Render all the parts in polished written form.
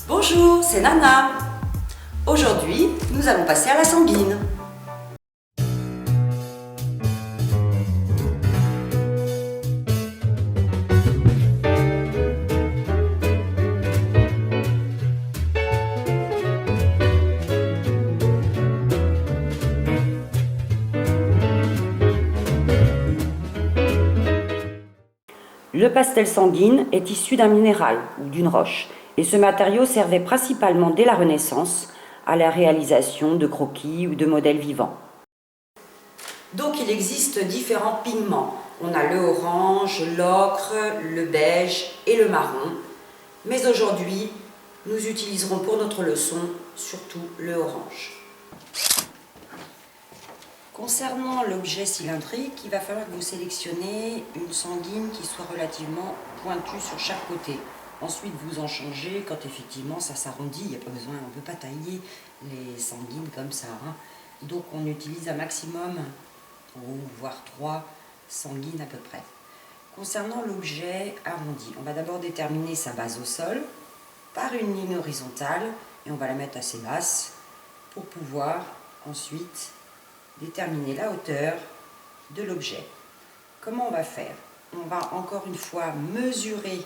Bonjour, c'est Nana. Aujourd'hui, nous allons passer à la sanguine. Le pastel sanguine est issu d'un minéral ou d'une roche, et ce matériau servait principalement dès la Renaissance à la réalisation de croquis ou de modèles vivants. Donc il existe différents pigments. On a le orange, l'ocre, le beige et le marron. Mais aujourd'hui, nous utiliserons pour notre leçon surtout le orange. Concernant l'objet cylindrique, il va falloir que vous sélectionnez une sanguine qui soit relativement pointue sur chaque côté. Ensuite, vous en changez quand effectivement ça s'arrondit. Il n'y a pas besoin, on ne peut pas tailler les sanguines comme ça. Donc on utilise un maximum, ou voire 3 sanguines à peu près. Concernant l'objet arrondi, on va d'abord déterminer sa base au sol par une ligne horizontale et on va la mettre assez basse pour pouvoir ensuite déterminer la hauteur de l'objet. Comment on va faire? On va encore une fois mesurer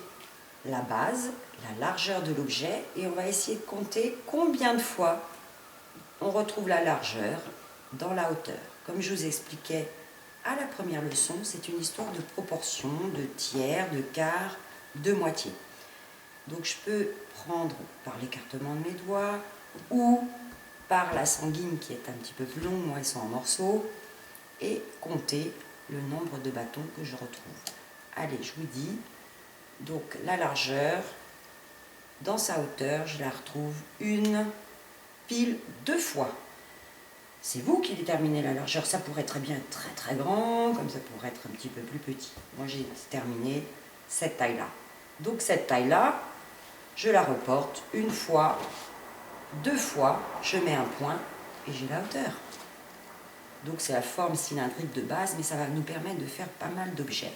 la base, la largeur de l'objet et on va essayer de compter combien de fois on retrouve la largeur dans la hauteur. Comme je vous expliquais à la première leçon, c'est une histoire de proportion, de tiers, de quart, de moitié. Donc je peux prendre par l'écartement de mes doigts ou par la sanguine qui est un petit peu plus longue, moi elles sont en morceaux, et compter le nombre de bâtons que je retrouve. Allez, je vous dis, donc la largeur, dans sa hauteur, je la retrouve une pile 2 fois. C'est vous qui déterminez la largeur, ça pourrait très bien être très très grand, comme ça pourrait être un petit peu plus petit. Moi j'ai déterminé cette taille-là. Donc cette taille-là, je la reporte une fois, 2 fois, je mets un point et j'ai la hauteur. Donc c'est la forme cylindrique de base, mais ça va nous permettre de faire pas mal d'objets.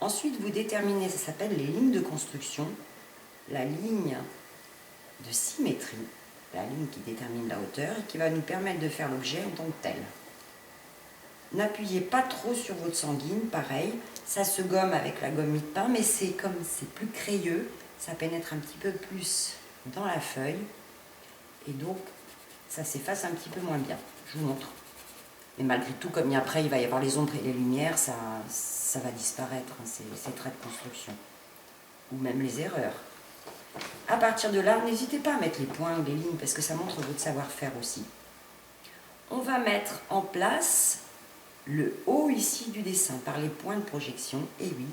Ensuite, vous déterminez, ça s'appelle les lignes de construction, la ligne de symétrie, la ligne qui détermine la hauteur et qui va nous permettre de faire l'objet en tant que tel. N'appuyez pas trop sur votre sanguine, pareil, ça se gomme avec la gomme mie-de-pain, mais c'est comme c'est plus crayeux, ça pénètre un petit peu plus dans la feuille. Et donc, ça s'efface un petit peu moins bien. Je vous montre. Mais malgré tout, comme après, il va y avoir les ombres et les lumières, ça va disparaître, ces traits de construction. Ou même les erreurs. À partir de là, n'hésitez pas à mettre les points ou les lignes, parce que ça montre votre savoir-faire aussi. On va mettre en place le haut ici du dessin, par les points de projection. Et oui,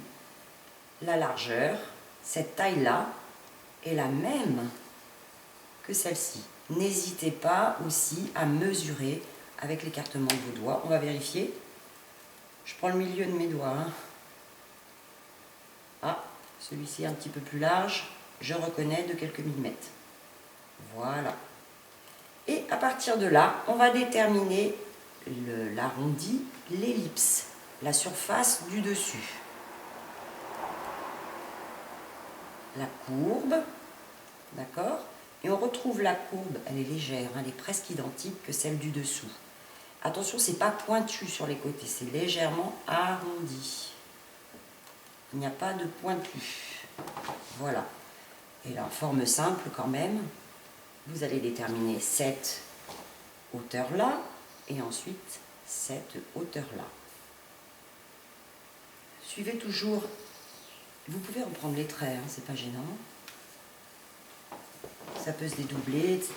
la largeur, cette taille-là, est la même que celle-ci. N'hésitez pas aussi à mesurer avec l'écartement de vos doigts. On va vérifier. Je prends le milieu de mes doigts. Ah, celui-ci est un petit peu plus large. Je reconnais de quelques millimètres. Voilà. Et à partir de là, on va déterminer l'arrondi, l'ellipse, la surface du dessus. La courbe, d'accord? Et on retrouve la courbe, elle est légère, elle est presque identique que celle du dessous. Attention, c'est pas pointu sur les côtés, c'est légèrement arrondi. Il n'y a pas de pointu. Voilà. Et là, en forme simple quand même, vous allez déterminer cette hauteur-là et ensuite cette hauteur-là. Suivez toujours, vous pouvez reprendre les traits, c'est pas gênant. Ça peut se dédoubler, etc.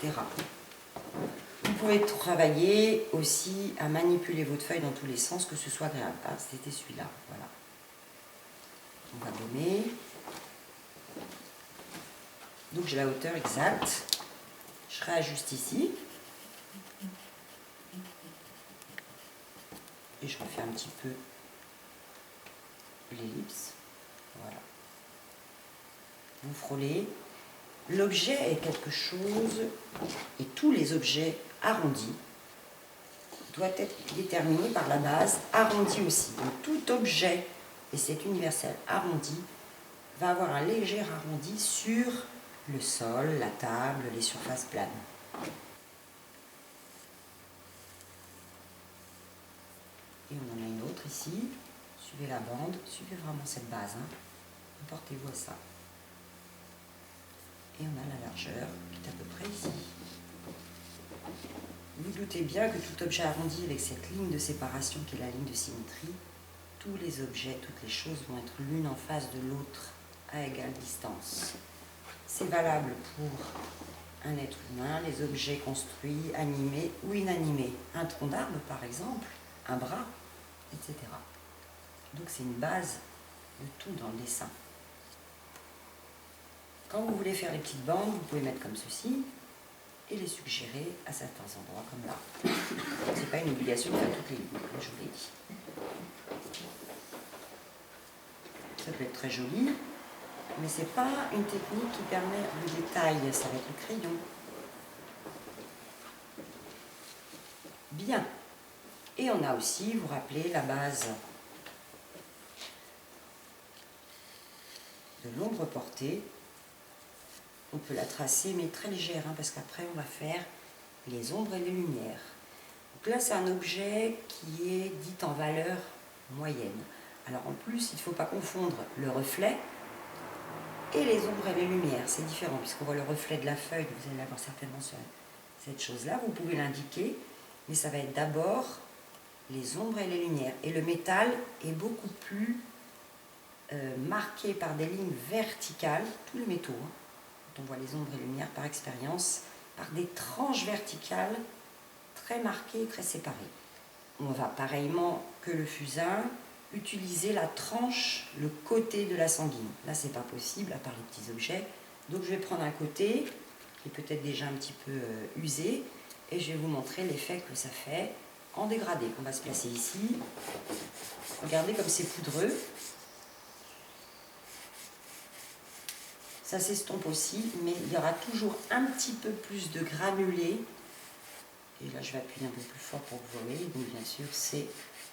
Vous pouvez travailler aussi à manipuler votre feuille dans tous les sens, que ce soit agréable. Ah, c'était celui-là, voilà. On va gommer. Donc j'ai la hauteur exacte. Je réajuste ici. et je refais un petit peu l'ellipse. Voilà. Vous frôlez. L'objet est quelque chose, et tous les objets arrondis doivent être déterminés par la base arrondie aussi. Donc tout objet, et c'est universel, arrondi, va avoir un léger arrondi sur le sol, la table, les surfaces planes. Et on en a une autre ici. Suivez la bande, suivez vraiment cette base. Portez-vous à ça. Et on a la largeur qui est à peu près ici. Vous doutez bien que tout objet arrondi avec cette ligne de séparation qui est la ligne de symétrie, tous les objets, toutes les choses vont être l'une en face de l'autre à égale distance. C'est valable pour un être humain, les objets construits, animés ou inanimés. Un tronc d'arbre par exemple, un bras, etc. Donc c'est une base de tout dans le dessin. Quand vous voulez faire les petites bandes, vous pouvez mettre comme ceci et les suggérer à certains endroits comme là. Ce n'est pas une obligation de faire toutes les lignes, comme je vous l'ai dit. Ça peut être très joli, mais ce n'est pas une technique qui permet le détail, ça va être le crayon. Bien. Et on a aussi, vous vous rappelez, la base de l'ombre portée. On peut la tracer, mais très légère, parce qu'après on va faire les ombres et les lumières. Donc là, c'est un objet qui est dit en valeur moyenne. Alors en plus, il ne faut pas confondre le reflet et les ombres et les lumières. C'est différent, puisqu'on voit le reflet de la feuille, vous allez l'avoir certainement sur cette chose-là. Vous pouvez l'indiquer, mais ça va être d'abord les ombres et les lumières. Et le métal est beaucoup plus marqué par des lignes verticales, tous les métaux, on voit les ombres et lumières par expérience, par des tranches verticales très marquées, très séparées. On va pareillement que le fusain utiliser la tranche, le côté de la sanguine. Là, c'est pas possible, à part les petits objets. Donc, je vais prendre un côté qui est peut-être déjà un petit peu usé et je vais vous montrer l'effet que ça fait en dégradé. On va se placer ici. Regardez comme c'est poudreux. Ça s'estompe aussi, mais il y aura toujours un petit peu plus de granulés. Et là, je vais appuyer un peu plus fort pour que vous voyez. Donc, bien sûr, c'est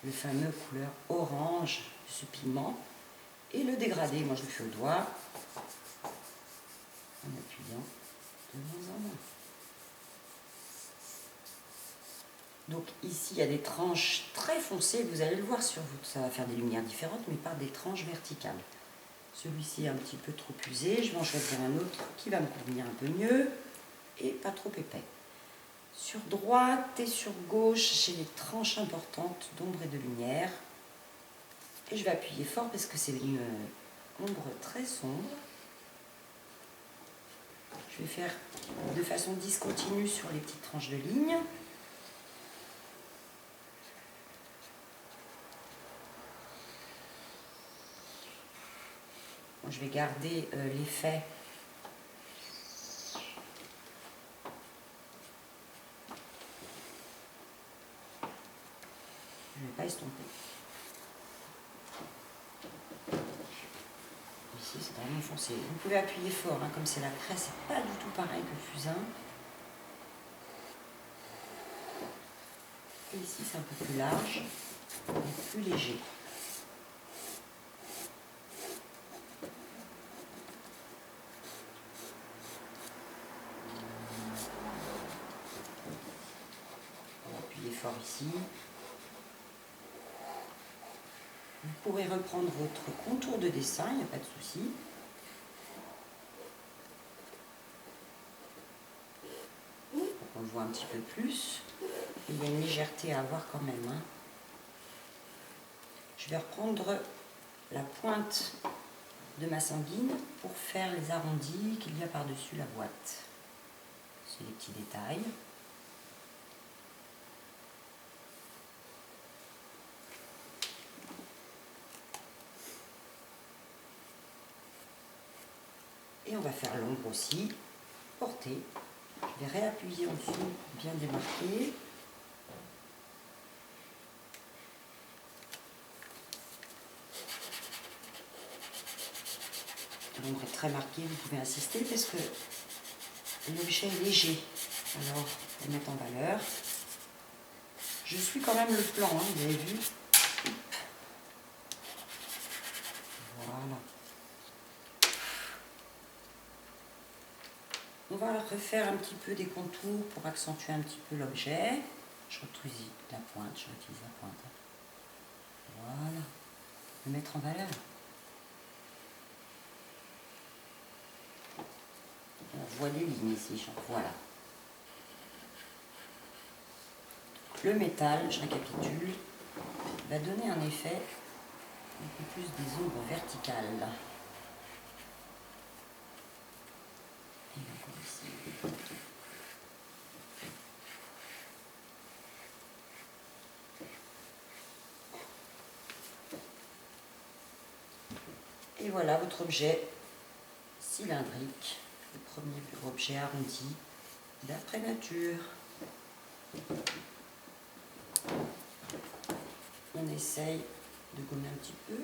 le fameux couleur orange de ce pigment. Et le dégradé, moi, je le fais au doigt, en appuyant de moins en moins. Donc, ici, il y a des tranches très foncées. Vous allez le voir sur vous. Ça va faire des lumières différentes, mais par des tranches verticales. Celui-ci est un petit peu trop usé, je vais en choisir un autre qui va me convenir un peu mieux et pas trop épais. Sur droite et sur gauche, j'ai des tranches importantes d'ombre et de lumière. Et je vais appuyer fort parce que c'est une ombre très sombre. Je vais faire de façon discontinue sur les petites tranches de ligne. Je vais garder l'effet je ne vais pas estomper. Ici, c'est vraiment foncé. Vous pouvez appuyer fort, comme c'est la craie, c'est pas du tout pareil que le fusain. Et ici, c'est un peu plus large et plus léger. Fort ici. Vous pourrez reprendre votre contour de dessin, il n'y a pas de souci. On le voit un petit peu plus. Et il y a une légèreté à avoir quand même. Je vais reprendre la pointe de ma sanguine pour faire les arrondis qu'il y a par-dessus la boîte. C'est les petits détails. Et on va faire l'ombre aussi, portée. Je vais réappuyer en dessous, bien démarqué. L'ombre est très marquée, vous pouvez insister parce que l'objet est léger. Alors, le mettre en valeur. Je suis quand même le plan, hein, vous avez vu. Voilà. On va refaire un petit peu des contours pour accentuer un petit peu l'objet. Je utilise la pointe, Voilà. Le mettre en valeur. On voit des lignes ici, voilà. Le métal, je récapitule, va donner un effet un peu plus des ombres verticales. Et encore ici. Et voilà votre objet cylindrique, le premier objet arrondi d'après nature. On essaye de gommer un petit peu,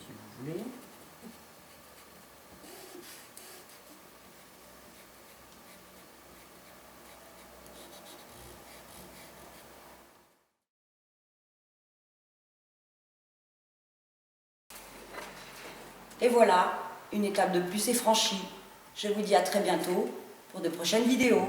si vous voulez. Et voilà, une étape de plus est franchie. Je vous dis à très bientôt pour de prochaines vidéos.